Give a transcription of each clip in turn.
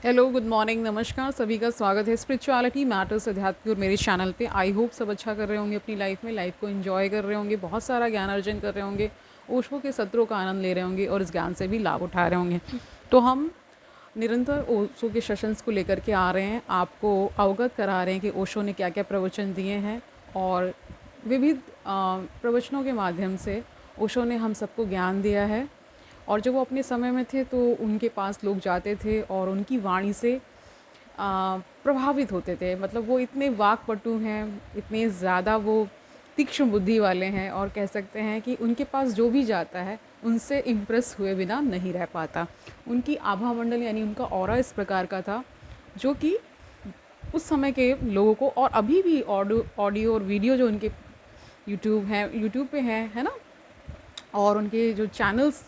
Hello, good morning, नमस्कार। सभी का स्वागत है स्पिरिचुअलिटी मैटर्स अध्यात्म की और मेरे चैनल पे। आई होप सब अच्छा कर रहे होंगे अपनी लाइफ में, लाइफ को एंजॉय कर रहे होंगे, बहुत सारा ज्ञान अर्जन कर रहे होंगे, ओशो के सत्रों का आनंद ले रहे होंगे और इस ज्ञान से भी लाभ उठा रहे होंगे। तो हम निरंतर ओशो के सेशंस को लेकर के आ रहे हैं, आपको अवगत करा रहे हैं कि ओशो ने क्या क्या प्रवचन दिए हैं और विविध प्रवचनों के माध्यम से ओशो ने हम सबको ज्ञान दिया है। और जब वो अपने समय में थे तो उनके पास लोग जाते थे और उनकी वाणी से प्रभावित होते थे। मतलब वो इतने वाक्पटु हैं, इतने ज़्यादा वो तीक्ष्ण बुद्धि वाले हैं और कह सकते हैं कि उनके पास जो भी जाता है उनसे इम्प्रेस हुए बिना नहीं रह पाता। उनकी आभा मंडल यानी उनका ऑरा इस प्रकार का था जो कि उस समय के लोगों को, और अभी भी ऑडियो और वीडियो जो उनके यूट्यूब पे हैं, है ना, और उनके जो चैनल्स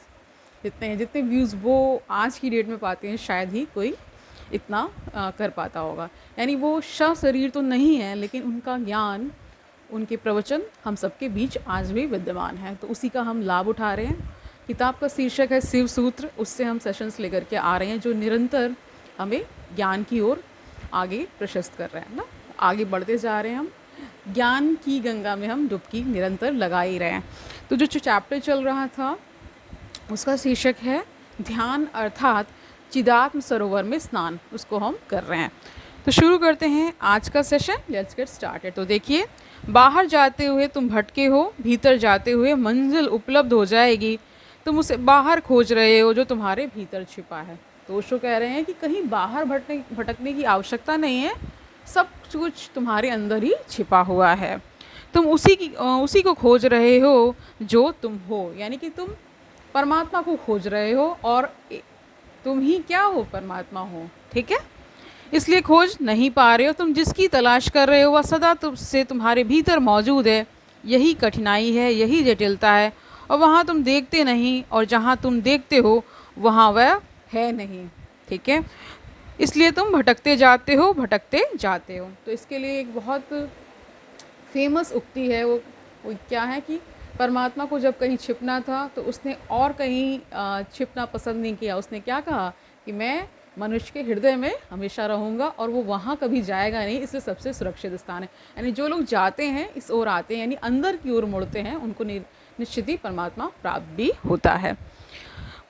जितने हैं, जितने व्यूज़ वो आज की डेट में पाते हैं, शायद ही कोई इतना कर पाता होगा। यानी वो शरीर तो नहीं है, लेकिन उनका ज्ञान, उनके प्रवचन हम सबके बीच आज भी विद्यमान है। तो उसी का हम लाभ उठा रहे हैं। किताब का शीर्षक है शिव सूत्र। उससे हम सेशंस लेकर के आ रहे हैं जो निरंतर हमें ज्ञान की ओर आगे प्रशस्त कर रहे हैं ना, आगे बढ़ते जा रहे हैं। हम ज्ञान की गंगा में हम डुबकी निरंतर लगा ही रहे हैं। तो जो चैप्टर चल रहा था उसका शीर्षक है ध्यान अर्थात चिदात्म सरोवर में स्नान। उसको हम कर रहे हैं। तो शुरू करते हैं आज का सेशन। Let's get started. तो देखिए, बाहर जाते हुए तुम भटके हो, भीतर जाते हुए मंजिल उपलब्ध हो जाएगी। तुम उसे बाहर खोज रहे हो जो तुम्हारे भीतर छिपा है। तो ओशो कह रहे हैं कि कहीं बाहर भटकने की आवश्यकता नहीं है, सब कुछ तुम्हारे अंदर ही छिपा हुआ है। तुम उसी को खोज रहे हो जो तुम हो। यानी कि तुम परमात्मा को खोज रहे हो और तुम ही क्या हो, परमात्मा हो। ठीक है, इसलिए खोज नहीं पा रहे हो। तुम जिसकी तलाश कर रहे हो वह सदा तुमसे तुम्हारे भीतर मौजूद है। यही कठिनाई है, यही जटिलता है। और वहाँ तुम देखते नहीं, और जहाँ तुम देखते हो वहाँ वह है नहीं। ठीक है, इसलिए तुम भटकते जाते हो, भटकते जाते हो। तो इसके लिए एक बहुत फेमस उक्ति है। वो क्या है कि परमात्मा को जब कहीं छिपना था तो उसने और कहीं छिपना पसंद नहीं किया। उसने क्या कहा कि मैं मनुष्य के हृदय में हमेशा रहूँगा और वो वहाँ कभी जाएगा नहीं, इसलिए सबसे सुरक्षित स्थान है। यानी जो लोग जाते हैं, इस ओर आते हैं, यानी अंदर की ओर मुड़ते हैं, उनको निश्चित ही परमात्मा प्राप्त भी होता है।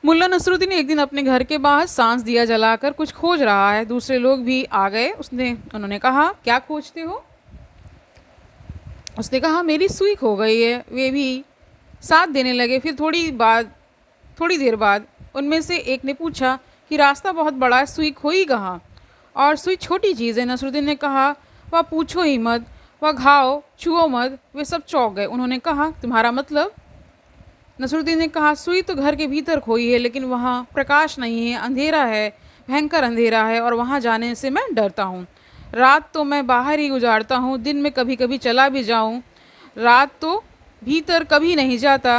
मुल्ला नसरुद्दीन एक दिन अपने घर के बाहर सांस दिया जलाकर कुछ खोज रहा है। दूसरे लोग भी आ गए। उन्होंने कहा, क्या खोजते हो? उसने कहा, मेरी सुई खो गई है। वे भी साथ देने लगे। फिर थोड़ी देर बाद उनमें से एक ने पूछा कि रास्ता बहुत बड़ा है, सुई खोई कहाँ? और सुई छोटी चीज़ है। नसरुद्दीन ने कहा, वह पूछो ही मत, वह घाव छुओ मत। वे सब चौंक गए। उन्होंने कहा, तुम्हारा मतलब? नसरुद्दीन ने कहा, सुई तो घर के भीतर खोई है, लेकिन वहाँ प्रकाश नहीं है, अंधेरा है, भयंकर अंधेरा है, और वहाँ जाने से मैं डरता हूँ। रात तो मैं बाहर ही गुजारता हूँ, दिन में कभी कभी चला भी जाऊँ, रात तो भीतर कभी नहीं जाता।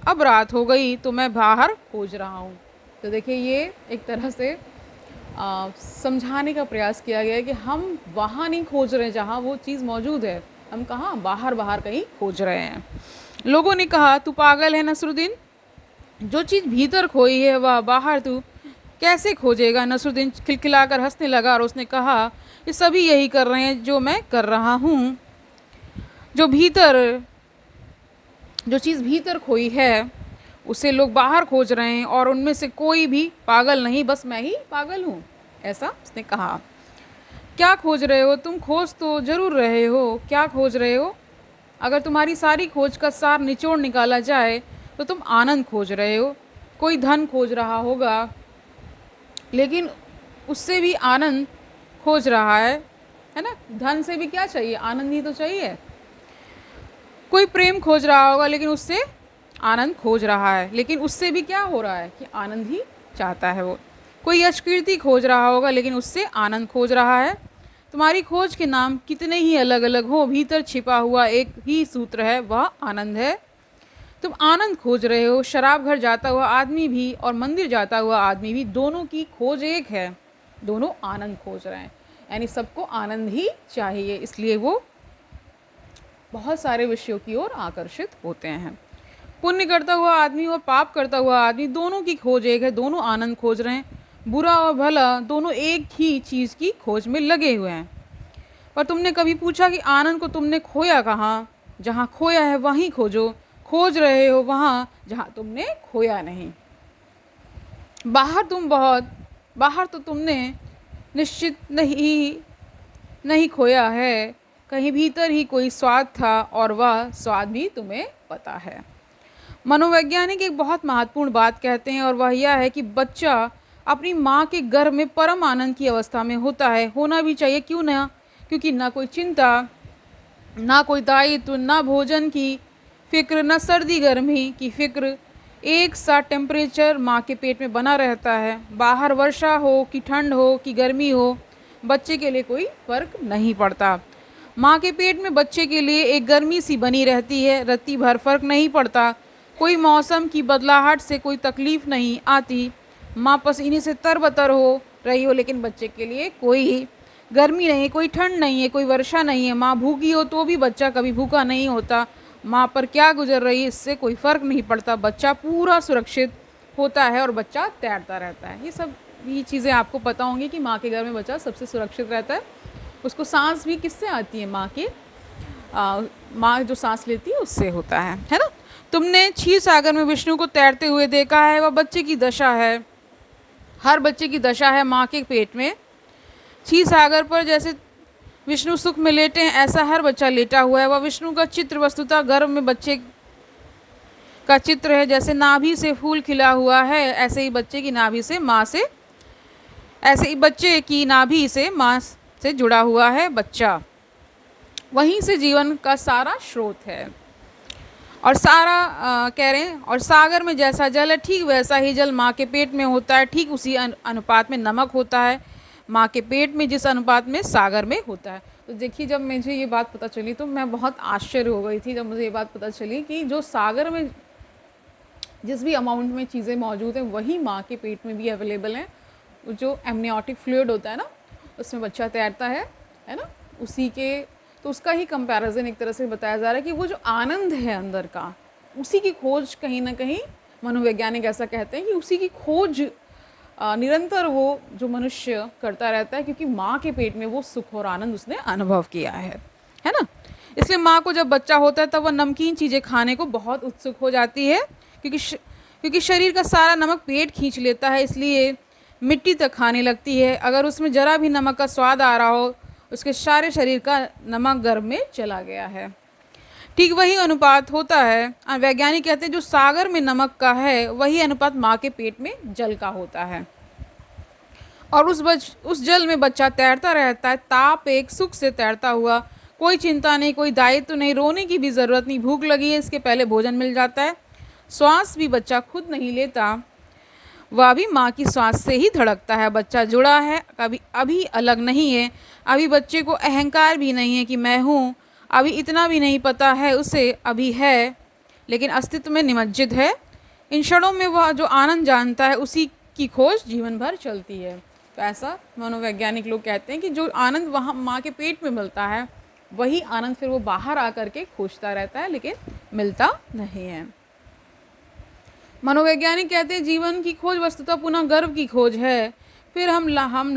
अब रात हो गई तो मैं बाहर खोज रहा हूँ। तो देखिए, ये एक तरह से समझाने का प्रयास किया गया है कि हम वहाँ नहीं खोज रहे जहाँ वो चीज़ मौजूद है, हम कहाँ बाहर बाहर कहीं खोज रहे हैं। लोगों ने कहा, तू पागल है नसरुद्दीन, जो चीज़ भीतर खोई है वह बाहर तू कैसे खोजेगा? नसरुद्दीन खिलखिलाकर हंसने लगा और उसने कहा, ये सभी यही कर रहे हैं जो मैं कर रहा हूँ। जो चीज़ भीतर खोई है उसे लोग बाहर खोज रहे हैं, और उनमें से कोई भी पागल नहीं, बस मैं ही पागल हूँ, ऐसा उसने कहा। क्या खोज रहे हो तुम? खोज तो जरूर रहे हो। क्या खोज रहे हो? अगर तुम्हारी सारी खोज का सार निचोड़ निकाला जाए तो तुम आनंद खोज रहे हो। कोई धन खोज रहा होगा, लेकिन उससे भी आनंद खोज रहा है ना। धन से भी क्या चाहिए? आनंद ही तो चाहिए। कोई प्रेम खोज रहा होगा, लेकिन उससे आनंद खोज रहा है, लेकिन उससे भी क्या हो रहा है कि आनंद ही चाहता है वो। कोई यश कीर्ति खोज रहा होगा, लेकिन उससे आनंद खोज रहा है। तुम्हारी खोज के नाम कितने ही अलग अलग हो, भीतर छिपा हुआ एक ही सूत्र है, वह आनंद है। तुम आनंद खोज रहे हो। शराब घर जाता हुआ आदमी भी और मंदिर जाता हुआ आदमी भी, दोनों की खोज एक है, दोनों आनंद खोज रहे हैं। यानी सबको आनंद ही चाहिए, इसलिए वो बहुत सारे विषयों की ओर आकर्षित होते हैं। पुण्य करता हुआ आदमी और पाप करता हुआ आदमी, दोनों की खोज एक है, दोनों आनंद खोज रहे हैं। बुरा और भला दोनों एक ही चीज़ की खोज में लगे हुए हैं। पर तुमने कभी पूछा कि आनंद को तुमने खोया कहाँ? जहाँ खोया है वहीं खोजो, खोज रहे हो वहाँ जहाँ तुमने खोया नहीं। बाहर तो तुमने निश्चित नहीं खोया है, कहीं भीतर ही कोई स्वाद था और वह स्वाद भी तुम्हें पता है। मनोवैज्ञानिक एक बहुत महत्वपूर्ण बात कहते हैं और वह यह है कि बच्चा अपनी माँ के गर्भ में परम आनंद की अवस्था में होता है। होना भी चाहिए, क्यों ना? क्योंकि ना कोई चिंता, ना कोई दायित्व, ना भोजन की फिक्र, ना सर्दी गर्मी की फिक्र। एक सा टेम्परेचर माँ के पेट में बना रहता है। बाहर वर्षा हो कि ठंड हो कि गर्मी हो, बच्चे के लिए कोई फर्क नहीं पड़ता। माँ के पेट में बच्चे के लिए एक गर्मी सी बनी रहती है, रत्ती भर फर्क नहीं पड़ता। कोई मौसम की बदलाहट से कोई तकलीफ नहीं आती। माँ पसीने से तरबतर हो रही हो, लेकिन बच्चे के लिए कोई गर्मी नहीं है, कोई ठंड नहीं है, कोई वर्षा नहीं है। माँ भूखी हो तो भी बच्चा कभी भूखा नहीं होता। माँ पर क्या गुजर रही है इससे कोई फ़र्क नहीं पड़ता। बच्चा पूरा सुरक्षित होता है और बच्चा तैरता रहता है। ये चीज़ें आपको पता होंगी कि माँ के घर में बच्चा सबसे सुरक्षित रहता है। उसको सांस भी किससे आती है? माँ जो सांस लेती है उससे होता है ना। तुमने क्षीर सागर में विष्णु को तैरते हुए देखा है, वह बच्चे की दशा है। हर बच्चे की दशा है माँ के पेट में। क्षीर सागर पर जैसे विष्णु सुख में लेटे हैं, ऐसा हर बच्चा लेटा हुआ है। वह विष्णु का चित्र वस्तुतः गर्भ में बच्चे का चित्र है। जैसे नाभि से फूल खिला हुआ है, ऐसे ही बच्चे की नाभि से माँ से जुड़ा हुआ है बच्चा। वहीं से जीवन का सारा स्रोत है। और कह रहे हैं, और सागर में जैसा जल है ठीक वैसा ही जल माँ के पेट में होता है। ठीक उसी अनुपात में नमक होता है माँ के पेट में, जिस अनुपात में सागर में होता है। तो देखिए, जब मुझे ये बात पता चली तो मैं बहुत आश्चर्य हो गई थी जब मुझे ये बात पता चली कि जो सागर में जिस भी अमाउंट में चीज़ें मौजूद हैं वही माँ के पेट में भी अवेलेबल हैं। जो एमनियोटिक फ्लूइड होता है ना, उसमें बच्चा तैरता है ना, उसी के तो उसका ही कंपैरिजन एक तरह से बताया जा रहा है कि वो जो आनंद है अंदर का, उसी की खोज कहीं ना कहीं मनोवैज्ञानिक ऐसा कहते हैं कि उसी की खोज निरंतर वो जो मनुष्य करता रहता है, क्योंकि माँ के पेट में वो सुख और आनंद उसने अनुभव किया है ना। इसलिए माँ को जब बच्चा होता है तब वह नमकीन चीज़ें खाने को बहुत उत्सुक हो जाती है, क्योंकि शरीर का सारा नमक पेट खींच लेता है, इसलिए मिट्टी तक खाने लगती है। अगर उसमें ज़रा भी नमक का स्वाद आ रहा हो, उसके सारे शरीर का नमक गर्भ में चला गया है। ठीक वही अनुपात होता है, वैज्ञानिक कहते हैं, जो सागर में नमक का है वही अनुपात माँ के पेट में जल का होता है। और उस जल में बच्चा तैरता रहता है, ताप एक सुख से तैरता हुआ। कोई चिंता नहीं, कोई दायित्व नहीं, रोने की भी ज़रूरत नहीं। भूख लगी है, इसके पहले भोजन मिल जाता है। श्वास भी बच्चा खुद नहीं लेता, वह भी माँ की श्वास से ही धड़कता है। बच्चा जुड़ा है, कभी अभी अलग नहीं है। अभी बच्चे को अहंकार भी नहीं है कि मैं हूँ। अभी इतना भी नहीं पता है उसे अभी है, लेकिन अस्तित्व में निमज्जित है। इन क्षणों में वह जो आनंद जानता है उसी की खोज जीवन भर चलती है। तो ऐसा मनोवैज्ञानिक लोग कहते हैं कि जो आनंद वहाँ माँ के पेट में मिलता है वही आनंद फिर वो बाहर आकर के खोजता रहता है, लेकिन मिलता नहीं है। मनोवैज्ञानिक कहते हैं जीवन की खोज वस्तुतः पुनः गर्भ की खोज है। फिर हम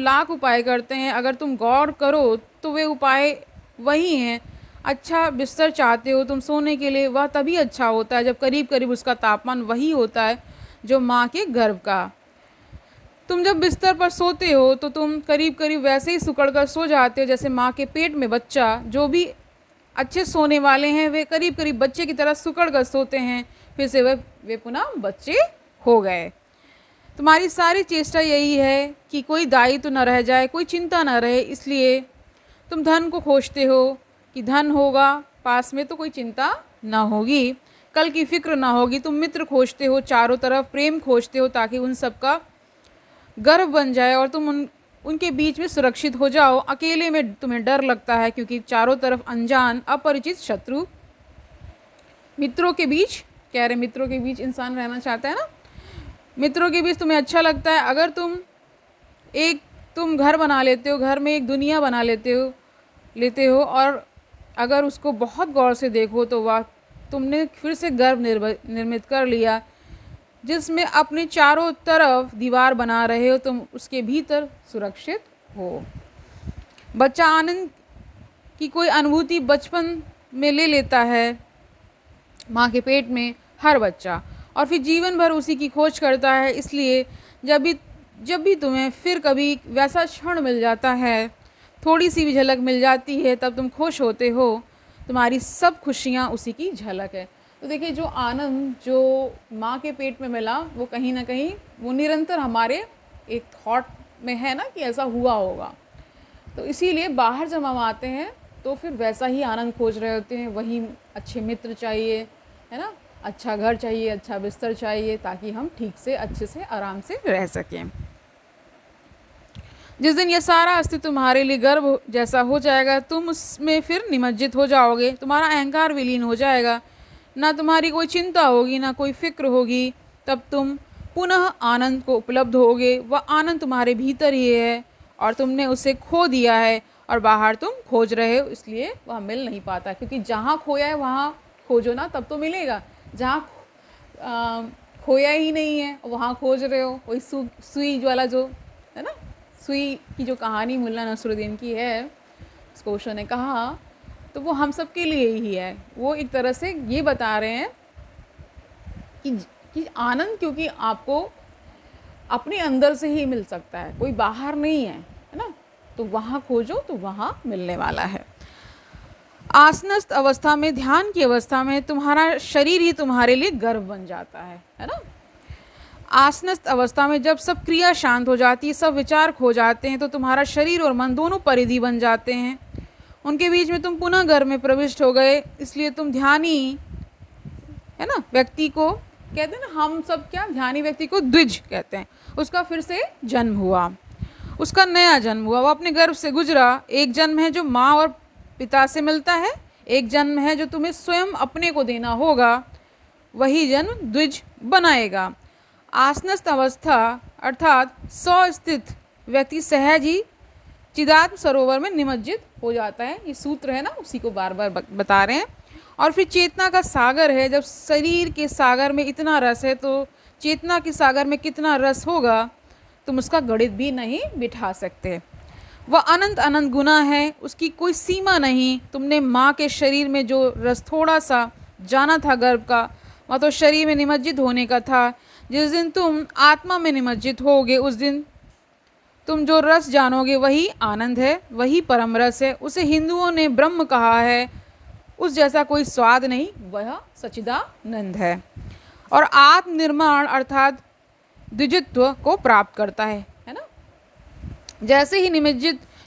लाख उपाय करते हैं, अगर तुम गौर करो तो वे उपाय वही हैं। अच्छा बिस्तर चाहते हो तुम सोने के लिए, वह तभी अच्छा होता है जब करीब करीब उसका तापमान वही होता है जो माँ के गर्भ का। तुम जब बिस्तर पर सोते हो तो तुम करीब करीब वैसे ही सिकुड़ कर सो जाते हो जैसे माँ के पेट में बच्चा। जो भी अच्छे सोने वाले हैं वे करीब करीब बच्चे की तरह सिकुड़ कर सोते हैं, फिर से वे पुनः बच्चे हो गए। तुम्हारी सारी चेष्टा यही है कि कोई दायित्व न रह जाए, कोई चिंता न रहे। इसलिए तुम धन को खोजते हो कि धन होगा पास में तो कोई चिंता ना होगी, कल की फिक्र ना होगी। तुम मित्र खोजते हो चारों तरफ, प्रेम खोजते हो ताकि उन सब का गर्व बन जाए और तुम उनके बीच में सुरक्षित हो जाओ। अकेले में तुम्हें डर लगता है क्योंकि चारों तरफ अनजान अपरिचित शत्रु। मित्रों के बीच इंसान रहना चाहता है ना। मित्रों के बीच तुम्हें अच्छा लगता है। अगर तुम घर बना लेते हो, घर में एक दुनिया बना लेते हो और अगर उसको बहुत गौर से देखो तो वाह, तुमने फिर से गर्व निर्मित कर लिया। जिसमें अपने चारों तरफ दीवार बना रहे हो, तुम उसके भीतर सुरक्षित हो। बच्चा आनंद की कोई अनुभूति बचपन में ले लेता है, माँ के पेट में हर बच्चा, और फिर जीवन भर उसी की खोज करता है। इसलिए जब भी तुम्हें फिर कभी वैसा क्षण मिल जाता है, थोड़ी सी भी झलक मिल जाती है, तब तुम खुश होते हो। तुम्हारी सब खुशियाँ उसी की झलक है। तो देखिए, जो आनंद जो माँ के पेट में मिला, वो कहीं ना कहीं वो निरंतर हमारे एक थॉट में है ना कि ऐसा हुआ होगा। तो इसीलिए बाहर जब हम आते हैं तो फिर वैसा ही आनंद खोज रहे होते हैं। वही अच्छे मित्र चाहिए, है ना, अच्छा घर चाहिए, अच्छा बिस्तर चाहिए, ताकि हम ठीक से अच्छे से आराम से रह सकें। जिस दिन ये सारा अस्तित्व तुम्हारे लिए गर्व जैसा हो जाएगा, तुम उसमें फिर निमज्जित हो जाओगे। तुम्हारा अहंकार विलीन हो जाएगा, ना तुम्हारी कोई चिंता होगी, ना कोई फिक्र होगी। तब तुम पुनः आनंद को उपलब्ध होगे। वह आनंद तुम्हारे भीतर ही है और तुमने उसे खो दिया है, और बाहर तुम खोज रहे हो, इसलिए वह मिल नहीं पाता। क्योंकि जहाँ खोया है वहाँ खोजो ना, तब तो मिलेगा। जहाँ खोया ही नहीं है वहाँ खोज रहे हो, वही सुई वाला जो है ना, सुई की जो कहानी मुल्ला नसरुद्दीन की है, उसको ओशो ने कहा, तो वो हम सब के लिए ही है। वो एक तरह से ये बता रहे हैं कि आनंद क्योंकि आपको अपने अंदर से ही मिल सकता है, कोई बाहर नहीं है ना। तो वहाँ खोजो तो वहाँ मिलने वाला है। आसनस्थ अवस्था में, ध्यान की अवस्था में, तुम्हारा शरीर ही तुम्हारे लिए गर्व बन जाता है ना। आसनस्थ अवस्था में जब सब क्रिया शांत हो जाती है, सब विचार खो जाते हैं, तो तुम्हारा शरीर और मन दोनों परिधि बन जाते हैं। उनके बीच में तुम पुनः घर में प्रविष्ट हो गए। इसलिए तुम ध्यानी, है ना, व्यक्ति को कहते हैं ना, हम सब क्या ध्यानी व्यक्ति को द्विज कहते हैं। उसका फिर से जन्म हुआ, उसका नया जन्म हुआ, वो अपने गर्भ से गुजरा। एक जन्म है जो माँ और पिता से मिलता है, एक जन्म है जो तुम्हें स्वयं अपने को देना होगा। वही जन्म द्विज बनाएगा। आसनस्थ अवस्था अर्थात स्वस्थित व्यक्ति सहज ही चिदात्म सरोवर में निमज्जित हो जाता है। ये सूत्र है ना, उसी को बार बार बता रहे हैं। और फिर चेतना का सागर है। जब शरीर के सागर में इतना रस है, तो चेतना के सागर में कितना रस होगा, तुम उसका गणित भी नहीं बिठा सकते। वह अनंत अनंत गुना है, उसकी कोई सीमा नहीं। तुमने माँ के शरीर में जो रस थोड़ा सा जाना था गर्भ का, वह तो शरीर में निमज्जित होने का था। जिस दिन तुम आत्मा में निमज्जित होगे, उस दिन तुम जो रस जानोगे वही आनंद है, वही परम रस है। उसे हिंदुओं ने ब्रह्म कहा है। उस जैसा कोई स्वाद नहीं, वह सच्चिदानंद है और आत्मनिर्माण अर्थात द्विजत्व को प्राप्त करता है ना। जैसे ही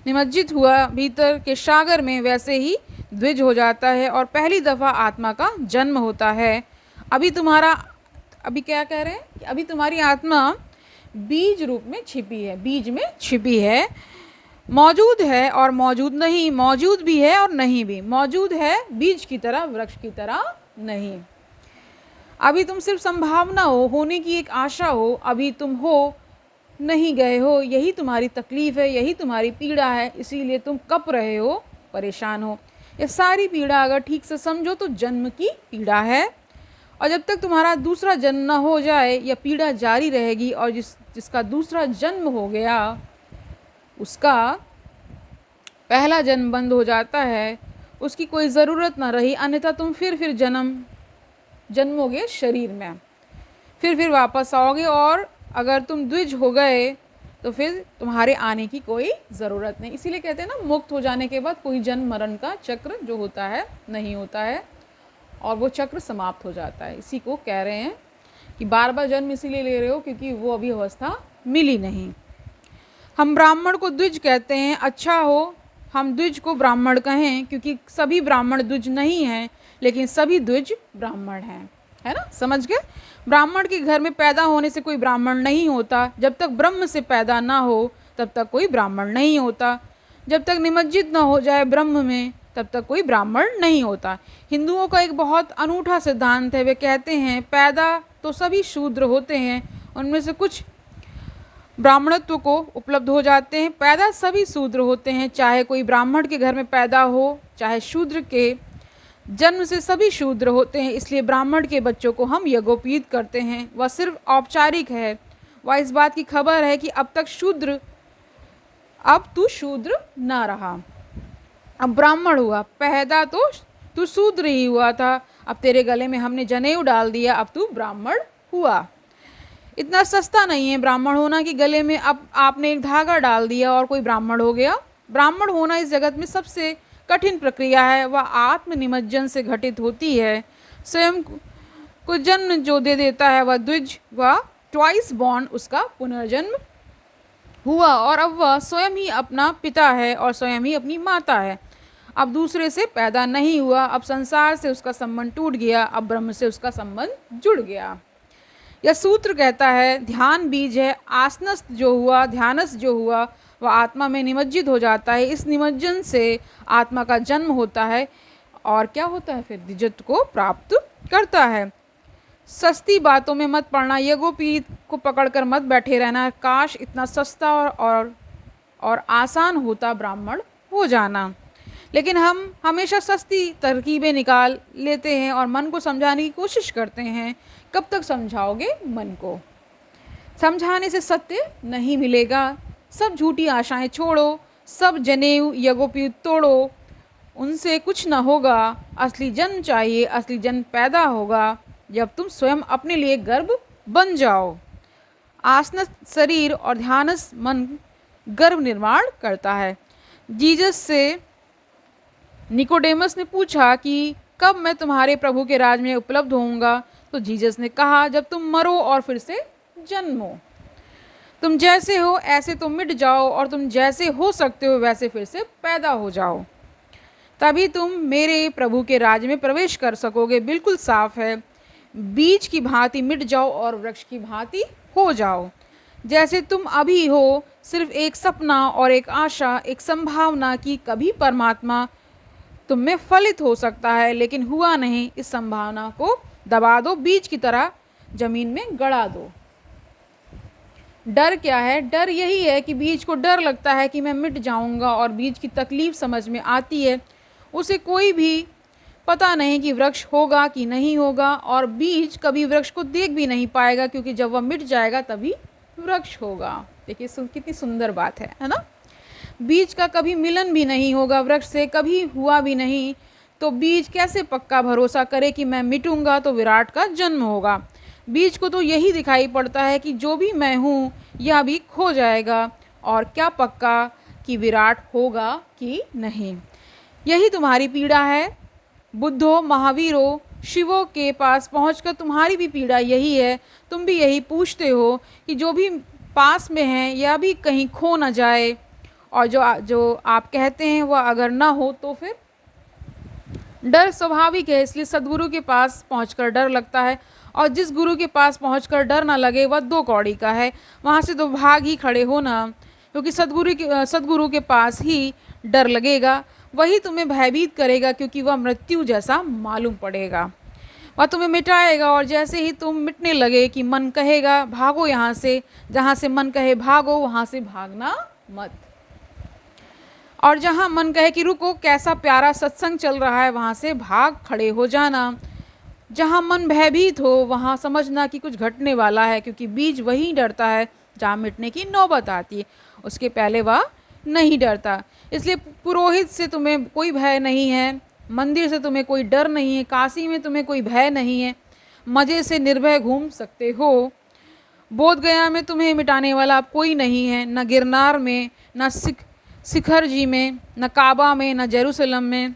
निमज्जित हुआ भीतर के सागर में, वैसे ही द्विज हो जाता है और पहली दफ़ा आत्मा का जन्म होता है। अभी क्या कह रहे हैं कि अभी तुम्हारी आत्मा बीज रूप में छिपी है, बीज में छिपी है, मौजूद है और मौजूद नहीं, मौजूद भी है और नहीं भी। मौजूद है बीज की तरह, वृक्ष की तरह नहीं। अभी तुम सिर्फ संभावना हो, होने की एक आशा हो। अभी तुम हो नहीं गए हो, यही तुम्हारी तकलीफ़ है, यही तुम्हारी पीड़ा है। इसीलिए तुम कप रहे हो, परेशान हो। ये सारी पीड़ा अगर ठीक से समझो तो जन्म की पीड़ा है, और जब तक तुम्हारा दूसरा जन्म न हो जाए यह पीड़ा जारी रहेगी। और जिसका दूसरा जन्म हो गया, उसका पहला जन्म बंद हो जाता है, उसकी कोई ज़रूरत ना रही। अन्यथा तुम फिर जन्मोगे शरीर में, फिर वापस आओगे। और अगर तुम द्विज हो गए तो फिर तुम्हारे आने की कोई ज़रूरत नहीं। इसीलिए कहते हैं ना, मुक्त हो जाने के बाद कोई जन्म मरण का चक्र जो होता है नहीं होता है, और वो चक्र समाप्त हो जाता है। इसी को कह रहे हैं कि बार बार जन्म इसीलिए ले रहे हो क्योंकि वो अभी अवस्था मिली नहीं। हम ब्राह्मण को द्विज कहते हैं। अच्छा हो हम द्विज को ब्राह्मण कहें, क्योंकि सभी ब्राह्मण द्विज नहीं हैं, लेकिन सभी द्विज ब्राह्मण हैं, है ना। समझ गए? ब्राह्मण के घर में पैदा होने से कोई ब्राह्मण नहीं होता। जब तक ब्रह्म से पैदा ना हो तब तक कोई ब्राह्मण नहीं होता। जब तक निमज्जित ना हो जाए ब्रह्म में, तब तक कोई ब्राह्मण नहीं होता। हिंदुओं का एक बहुत अनूठा सिद्धांत है। वे कहते हैं पैदा तो सभी शूद्र होते हैं, उनमें से कुछ ब्राह्मणत्व को उपलब्ध हो जाते हैं। पैदा सभी शूद्र होते हैं, चाहे कोई ब्राह्मण के घर में पैदा हो चाहे शूद्र के। जन्म से सभी शूद्र होते हैं, इसलिए ब्राह्मण के बच्चों को हम यज्ञोपवीत करते हैं। वह सिर्फ औपचारिक है। वह इस बात की खबर है कि अब तू शूद्र ना रहा, अब ब्राह्मण हुआ। पैदा तो तू शूद्र ही हुआ था, अब तेरे गले में हमने जनेऊ डाल दिया, अब तू ब्राह्मण हुआ। इतना सस्ता नहीं है ब्राह्मण होना कि गले में अब आपने एक धागा डाल दिया और कोई ब्राह्मण हो गया। ब्राह्मण होना इस जगत में सबसे कठिन प्रक्रिया है। वह आत्म निमज्जन से घटित होती है। स्वयं को जन्म जो दे देता है वह द्विज व ट्वाइस बॉर्न, उसका पुनर्जन्म हुआ, और अब वह स्वयं ही अपना पिता है और स्वयं ही अपनी माता है। अब दूसरे से पैदा नहीं हुआ, अब संसार से उसका संबंध टूट गया, अब ब्रह्म से उसका संबंध जुड़ गया। यह सूत्र कहता है ध्यान बीज है, आसनस्थ जो हुआ, ध्यानस्थ जो हुआ वह आत्मा में निमज्जित हो जाता है। इस निमज्जन से आत्मा का जन्म होता है और क्या होता है, फिर द्विजत्व को प्राप्त करता है। सस्ती बातों में मत पड़ना, यज्ञोपवीत को पकड़कर मत बैठे रहना। काश इतना सस्ता और आसान होता ब्राह्मण हो जाना, लेकिन हम हमेशा सस्ती तरकीबें निकाल लेते हैं और मन को समझाने की कोशिश करते हैं। कब तक समझाओगे मन को? समझाने से सत्य नहीं मिलेगा। सब झूठी आशाएं छोड़ो, सब जनेऊ यज्ञोपवीत तोड़ो, उनसे कुछ ना होगा। असली जन्म चाहिए, असली जन्म पैदा होगा जब तुम स्वयं अपने लिए गर्भ बन जाओ। आसनस्थ शरीर और ध्यानस्थ मन गर्भ निर्माण करता है। जीसस से निकोडेमस ने पूछा कि कब मैं तुम्हारे प्रभु के राज में उपलब्ध होऊंगा, तो जीसस ने कहा जब तुम मरो और फिर से जन्मो। तुम जैसे हो ऐसे तो मिट जाओ और तुम जैसे हो सकते हो वैसे फिर से पैदा हो जाओ, तभी तुम मेरे प्रभु के राज में प्रवेश कर सकोगे। बिल्कुल साफ है, बीज की भांति मिट जाओ और वृक्ष की भांति हो जाओ। जैसे तुम अभी हो, सिर्फ एक सपना और एक आशा, एक संभावना कि कभी परमात्मा तुम में फलित हो सकता है, लेकिन हुआ नहीं। इस संभावना को दबा दो, बीज की तरह जमीन में गड़ा दो। डर क्या है? डर यही है कि बीज को डर लगता है कि मैं मिट जाऊंगा, और बीज की तकलीफ समझ में आती है। उसे कोई भी पता नहीं कि वृक्ष होगा कि नहीं होगा, और बीज कभी वृक्ष को देख भी नहीं पाएगा, क्योंकि जब वह मिट जाएगा तभी वृक्ष होगा। देखिए कितनी सुंदर बात है ना? बीज का कभी मिलन भी नहीं होगा वृक्ष से, कभी हुआ भी नहीं, तो बीज कैसे पक्का भरोसा करे कि मैं मिटूंगा तो विराट का जन्म होगा। बीज को तो यही दिखाई पड़ता है कि जो भी मैं हूँ यह भी खो जाएगा, और क्या पक्का कि विराट होगा कि नहीं। यही तुम्हारी पीड़ा है। बुद्धो, महावीरों, शिवों के पास पहुंचकर तुम्हारी भी पीड़ा यही है। तुम भी यही पूछते हो कि जो भी पास में है यह भी कहीं खो न जाए, और जो आप कहते हैं वह अगर ना हो तो फिर डर स्वाभाविक है। इसलिए सद्गुरु के पास पहुंचकर डर लगता है, और जिस गुरु के पास पहुंचकर डर ना लगे वह दो कौड़ी का है। वहाँ से तो भाग ही खड़े हो ना, क्योंकि सद्गुरु के पास ही डर लगेगा। वही तुम्हें भयभीत करेगा, क्योंकि वह मृत्यु जैसा मालूम पड़ेगा। वह तुम्हें मिटाएगा, और जैसे ही तुम मिटने लगे कि मन कहेगा भागो यहाँ से, जहाँ से मन कहे भागो वहाँ से भागना मत, और जहाँ मन कहे कि रुको कैसा प्यारा सत्संग चल रहा है वहाँ से भाग खड़े हो जाना। जहाँ मन भयभीत हो वहाँ समझना कि कुछ घटने वाला है, क्योंकि बीज वही डरता है जहाँ मिटने की नौबत आती है, उसके पहले वह नहीं डरता। इसलिए पुरोहित से तुम्हें कोई भय नहीं है, मंदिर से तुम्हें कोई डर नहीं है, काशी में तुम्हें कोई भय नहीं है, मज़े से निर्भय घूम सकते हो। बोध गया में तुम्हें मिटाने वाला अब कोई नहीं है, न गिरनार में, न शिखर जी में, न काबा में, न जेरूसलम में।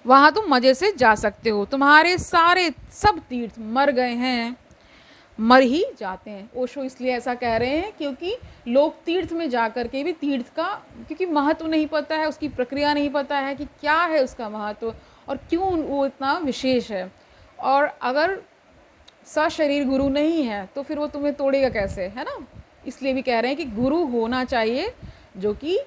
वहाँ तुम मज़े से जा सकते हो। तुम्हारे सारे सब तीर्थ मर गए हैं, मर ही जाते हैं। ओशो इसलिए ऐसा कह रहे हैं क्योंकि लोग तीर्थ में जा कर के भी तीर्थ का क्योंकि महत्व नहीं पता है, उसकी प्रक्रिया नहीं पता है कि क्या है उसका महत्व और क्यों वो इतना विशेष है। और अगर सशरीर गुरु नहीं है तो फिर वो तुम्हें तोड़ेगा कैसे, है ना। इसलिए भी कह रहे हैं कि गुरु होना चाहिए जो कि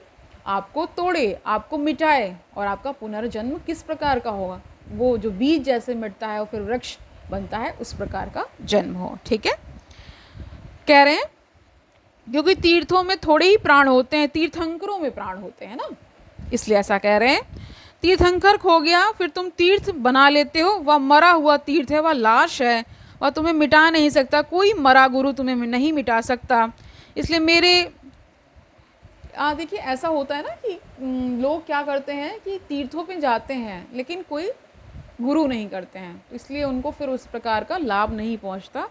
आपको तोड़े, आपको मिटाए, और आपका पुनर्जन्म किस प्रकार का होगा, वो जो बीज जैसे मिटता है और फिर वृक्ष बनता है उस प्रकार का जन्म हो। ठीक है, कह रहे हैं क्योंकि तीर्थों में थोड़े ही प्राण होते हैं, तीर्थंकरों में प्राण होते हैं ना, इसलिए ऐसा कह रहे हैं। तीर्थंकर खो गया, फिर तुम तीर्थ बना लेते हो। वह मरा हुआ तीर्थ है, वह लाश है, वह तुम्हें मिटा नहीं सकता। कोई मरा गुरु तुम्हें नहीं मिटा सकता। इसलिए मेरे देखिए ऐसा होता है ना कि लोग क्या करते हैं कि तीर्थों पे जाते हैं लेकिन कोई गुरु नहीं करते हैं, तो इसलिए उनको फिर उस प्रकार का लाभ नहीं पहुंचता।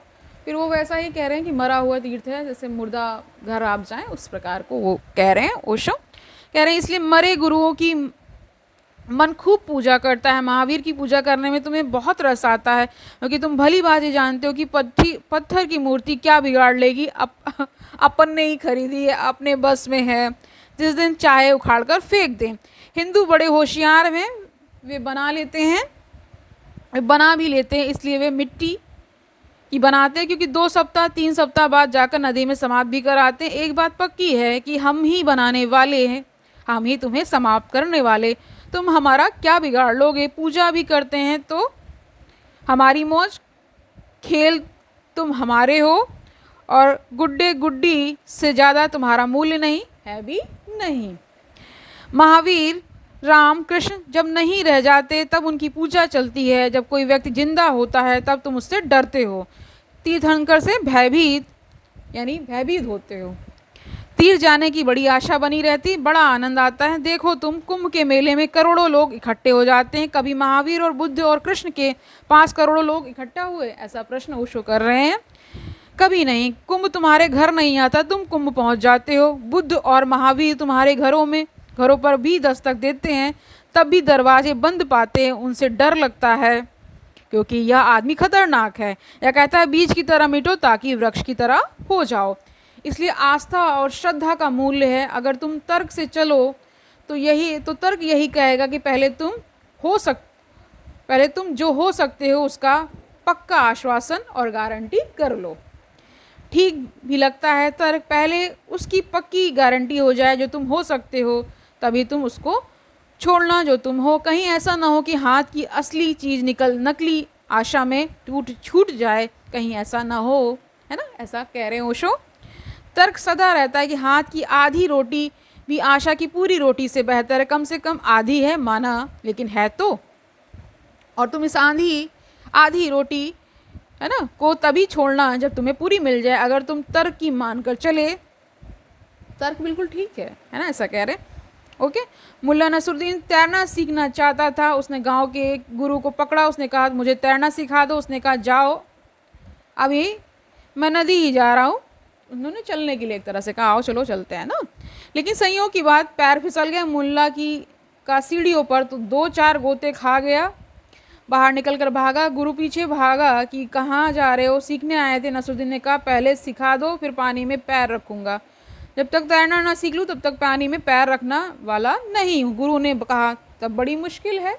फिर वो वैसा ही कह रहे हैं कि मरा हुआ तीर्थ है, जैसे मुर्दा घर आप जाएं, उस प्रकार को वो कह रहे हैं। ओशो कह रहे हैं इसलिए मरे गुरुओं की मन खूब पूजा करता है। महावीर की पूजा करने में तुम्हें बहुत रस आता है, क्योंकि तुम भली बात जानते हो कि पत्थर की मूर्ति क्या बिगाड़ लेगी। अपन ने ही खरीदी है, अपने बस में है, जिस दिन चाहे उखाड़ कर फेंक दें। हिंदू बड़े होशियार हैं, वे बना लेते हैं, वे बना भी लेते हैं, इसलिए वे मिट्टी की बनाते हैं, क्योंकि 2 सप्ताह 3 सप्ताह बाद जाकर नदी में समाप्त भी कराते हैं। एक बात पक्की है कि हम ही बनाने वाले हैं, हम ही तुम्हें समाप्त करने वाले। तुम हमारा क्या बिगाड़ लोगे? पूजा भी करते हैं तो हमारी मौज, खेल तुम हमारे हो, और गुड्डे गुड्डी से ज़्यादा तुम्हारा मूल्य नहीं है भी नहीं। महावीर राम कृष्ण जब नहीं रह जाते तब उनकी पूजा चलती है, जब कोई व्यक्ति जिंदा होता है तब तुम उससे डरते हो। तीर्थंकर से भयभीत यानी भयभीत होते हो। तीर्थ जाने की बड़ी आशा बनी रहती, बड़ा आनंद आता है। देखो तुम, कुंभ के मेले में करोड़ों लोग इकट्ठे हो जाते हैं। कभी महावीर और बुद्ध और कृष्ण के 5 करोड़ लोग इकट्ठा हुए? ऐसा प्रश्न ओशो कर रहे हैं। कभी नहीं। कुंभ तुम्हारे घर नहीं आता, तुम कुंभ पहुंच जाते हो। बुद्ध और महावीर तुम्हारे घरों पर भी दस्तक देते हैं, तब भी दरवाजे बंद पाते हैं। उनसे डर लगता है, क्योंकि यह आदमी खतरनाक है। यह कहता है बीज की तरह मिटो ताकि वृक्ष की तरह हो जाओ। इसलिए आस्था और श्रद्धा का मूल्य है। अगर तुम तर्क से चलो तो तर्क यही कहेगा कि पहले तुम जो हो सकते हो उसका पक्का आश्वासन और गारंटी कर लो। ठीक भी लगता है तर्क, पहले उसकी पक्की गारंटी हो जाए जो तुम हो सकते हो, तभी तुम उसको छोड़ना जो तुम हो। कहीं ऐसा ना हो कि हाथ की असली चीज़ नकली आशा में छूट जाए, कहीं ऐसा ना हो, है ना। ऐसा कह रहे हैं ओशो। तर्क सदा रहता है कि हाथ की आधी रोटी भी आशा की पूरी रोटी से बेहतर है। कम से कम आधी है माना, लेकिन है तो। और तुम इस आधी रोटी, है ना, को तभी छोड़ना जब तुम्हें पूरी मिल जाए। अगर तुम तर्क की मानकर चले, तर्क बिल्कुल ठीक है ना, ऐसा कह रहे। ओके। मुल्ला नसरुद्दीन तैरना सीखना चाहता था। उसने गांव के एक गुरु को पकड़ा, उसने कहा मुझे तैरना सिखा दो। उसने कहा जाओ, अभी मैं नदी ही जा रहा हूँ। उन्होंने चलने के लिए एक तरह से कहा आओ चलो चलते हैं ना। लेकिन संयोग की बात, पैर फिसल गए मुल्ला का सीढ़ियों पर, तो 2-4 गोते खा गया। बाहर निकल कर भागा। गुरु पीछे भागा कि कहाँ जा रहे हो? सीखने आए थे। नसरुद्दीन ने कहा पहले सिखा दो, फिर पानी में पैर रखूँगा। जब तक तैरना ना सीख लूँ तब तक पानी में पैर रखना वाला नहीं हूँ। गुरु ने कहा तब बड़ी मुश्किल है,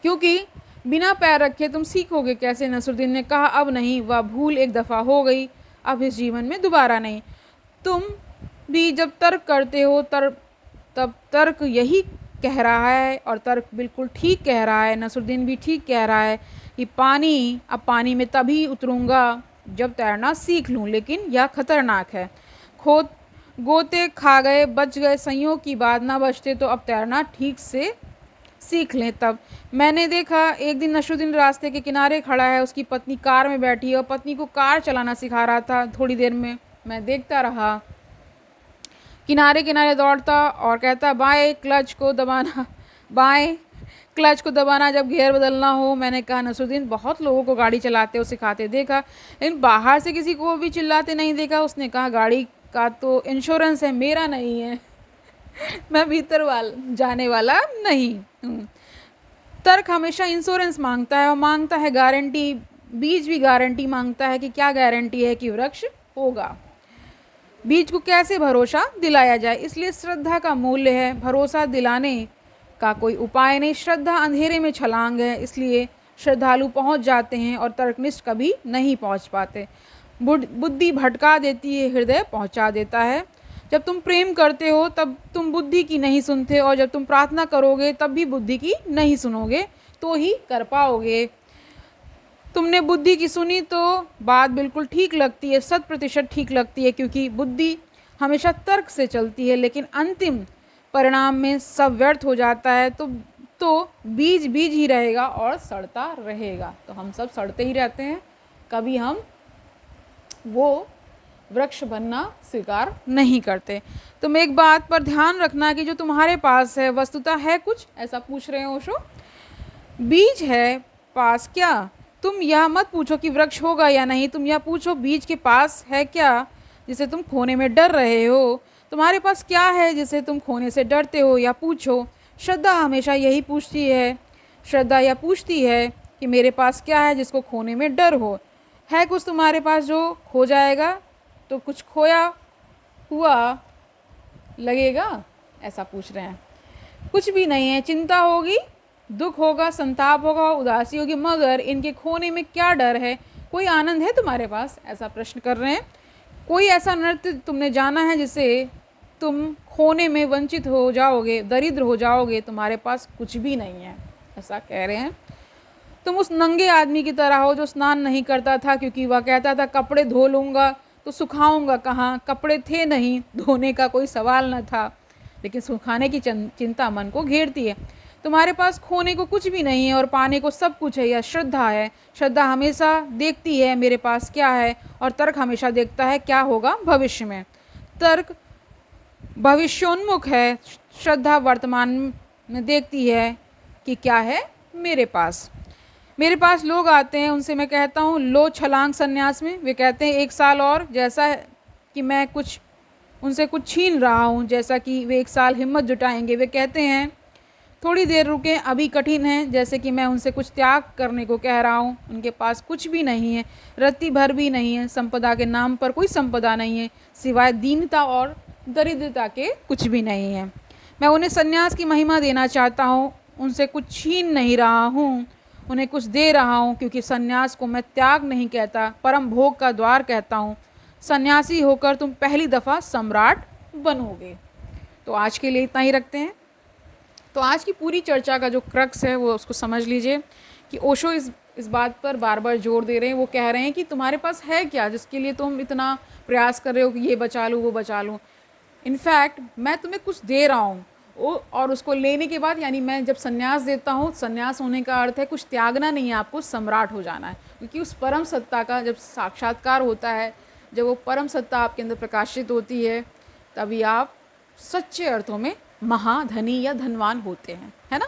क्योंकि बिना पैर रखे तुम सीखोगे कैसे? नसरुद्दीन ने कहा अब नहीं, वह भूल एक दफ़ा हो गई, अब इस जीवन में दोबारा नहीं। तुम भी जब तर्क करते हो तब तर्क यही कह रहा है, और तर्क बिल्कुल ठीक कह रहा है। नसरुद्दीन भी ठीक कह रहा है कि अब पानी में तभी उतरूँगा जब तैरना सीख लूँ, लेकिन यह खतरनाक है। गोते खा गए, बच गए। संयोग की बात, ना बचते तो अब तैरना ठीक से सीख लें तब। मैंने देखा एक दिन नसरुद्दीन रास्ते के किनारे खड़ा है, उसकी पत्नी कार में बैठी है और पत्नी को कार चलाना सिखा रहा था। थोड़ी देर में मैं देखता रहा, किनारे किनारे दौड़ता और कहता बाएं क्लच को दबाना जब गियर बदलना हो। मैंने कहा नसरुद्दीन बहुत लोगों को गाड़ी चलाते हो सिखाते देखा, लेकिन बाहर से किसी को भी चिल्लाते नहीं देखा। उसने कहा गाड़ी का तो इंश्योरेंस है, मेरा नहीं है। मैं भीतर जाने वाला नहीं हूँ। तर्क हमेशा इंश्योरेंस मांगता है और मांगता है गारंटी। बीज भी गारंटी मांगता है कि क्या गारंटी है कि वृक्ष होगा। बीज को कैसे भरोसा दिलाया जाए? इसलिए श्रद्धा का मूल्य है, भरोसा दिलाने का कोई उपाय नहीं। श्रद्धा अंधेरे में छलांग है, इसलिए श्रद्धालु पहुंच जाते हैं और तर्कनिष्ठ कभी नहीं पहुंच पाते। बुद्धि भटका देती है, हृदय पहुंचा देता है। जब तुम प्रेम करते हो तब तुम बुद्धि की नहीं सुनते, और जब तुम प्रार्थना करोगे तब भी बुद्धि की नहीं सुनोगे, तो ही कर पाओगे। तुमने बुद्धि की सुनी तो बात बिल्कुल ठीक लगती है, 100% ठीक लगती है, क्योंकि बुद्धि हमेशा तर्क से चलती है, लेकिन अंतिम परिणाम में सब व्यर्थ हो जाता है, तो बीज बीज ही रहेगा और सड़ता रहेगा। तो हम सब सड़ते ही रहते हैं, कभी हम वो वृक्ष बनना स्वीकार नहीं करते। तुम एक बात पर ध्यान रखना कि जो तुम्हारे पास है वस्तुतः है कुछ, ऐसा पूछ रहे हैं ओशो, बीज है पास क्या। तुम यह मत पूछो कि वृक्ष होगा या नहीं, तुम यह पूछो बीज के पास है क्या जिसे तुम खोने में डर रहे हो। तुम्हारे पास क्या है जिसे तुम खोने से डरते हो, या पूछो। श्रद्धा हमेशा यही पूछती है। श्रद्धा यह पूछती है कि मेरे पास क्या है जिसको खोने में डर हो। है कुछ तुम्हारे पास जो खो जाएगा तो कुछ खोया हुआ लगेगा, ऐसा पूछ रहे हैं। कुछ भी नहीं है, चिंता होगी, दुख होगा, संताप होगा, उदासी होगी, मगर इनके खोने में क्या डर है। कोई आनंद है तुम्हारे पास, ऐसा प्रश्न कर रहे हैं। कोई ऐसा नृत्य तुमने जाना है जिसे तुम खोने में वंचित हो जाओगे, दरिद्र हो जाओगे, तुम्हारे पास कुछ भी नहीं है, ऐसा कह रहे हैं। तुम उस नंगे आदमी की तरह हो जो स्नान नहीं करता था क्योंकि वह कहता था कपड़े धो लूँगा तो सुखाऊंगा कहाँ। कपड़े थे नहीं, धोने का कोई सवाल न था, लेकिन सुखाने की चिंता मन को घेरती है। तुम्हारे पास खोने को कुछ भी नहीं है और पाने को सब कुछ है, यह श्रद्धा है। श्रद्धा हमेशा देखती है मेरे पास क्या है, और तर्क हमेशा देखता है क्या होगा भविष्य में। तर्क भविष्योन्मुख है, श्रद्धा वर्तमान में देखती है कि क्या है मेरे पास। मेरे पास लोग आते हैं, उनसे मैं कहता हूँ लो छलांग संन्यास में। वे कहते हैं 1 साल और, जैसा है कि मैं उनसे कुछ छीन रहा हूँ, जैसा कि वे 1 साल हिम्मत जुटाएंगे। वे कहते हैं थोड़ी देर रुकें, अभी कठिन है, जैसे कि मैं उनसे कुछ त्याग करने को कह रहा हूँ। उनके पास कुछ भी नहीं है, रत्ती भर भी नहीं है, संपदा के नाम पर कोई संपदा नहीं है, सिवाय दीनता और दरिद्रता के कुछ भी नहीं है। मैं उन्हें सन्यास की महिमा देना चाहता हूँ, उनसे कुछ छीन नहीं रहा हूँ, उन्हें कुछ दे रहा हूँ, क्योंकि सन्यास को मैं त्याग नहीं कहता, परम भोग का द्वार कहता हूँ। सन्यासी होकर तुम पहली दफ़ा सम्राट बनोगे। तो आज के लिए इतना ही रखते हैं। तो आज की पूरी चर्चा का जो क्रक्स है वो उसको समझ लीजिए कि ओशो इस बात पर बार बार जोर दे रहे हैं। वो कह रहे हैं कि तुम्हारे पास है क्या जिसके लिए तुम इतना प्रयास कर रहे हो कि ये बचा लूँ वो बचा लूँ। इनफैक्ट मैं तुम्हें कुछ दे रहा हूँ, और उसको लेने के बाद, यानी मैं जब संन्यास देता हूँ, संन्यास होने का अर्थ है कुछ त्यागना नहीं है, आपको सम्राट हो जाना है। क्योंकि उस परम सत्ता का जब साक्षात्कार होता है, जब वो परम सत्ता आपके अंदर प्रकाशित होती है, तभी आप सच्चे अर्थों में महाधनी या धनवान होते हैं, है ना।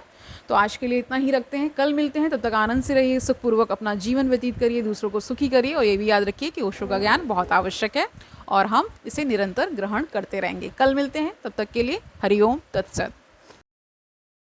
तो आज के लिए इतना ही रखते हैं, कल मिलते हैं। तब तक आनंद से रहिए, सुखपूर्वक अपना जीवन व्यतीत करिए, दूसरों को सुखी करिए, और ये भी याद रखिए कि ओशो का ज्ञान बहुत आवश्यक है और हम इसे निरंतर ग्रहण करते रहेंगे। कल मिलते हैं, तब तक के लिए हरि ओम तत्सत।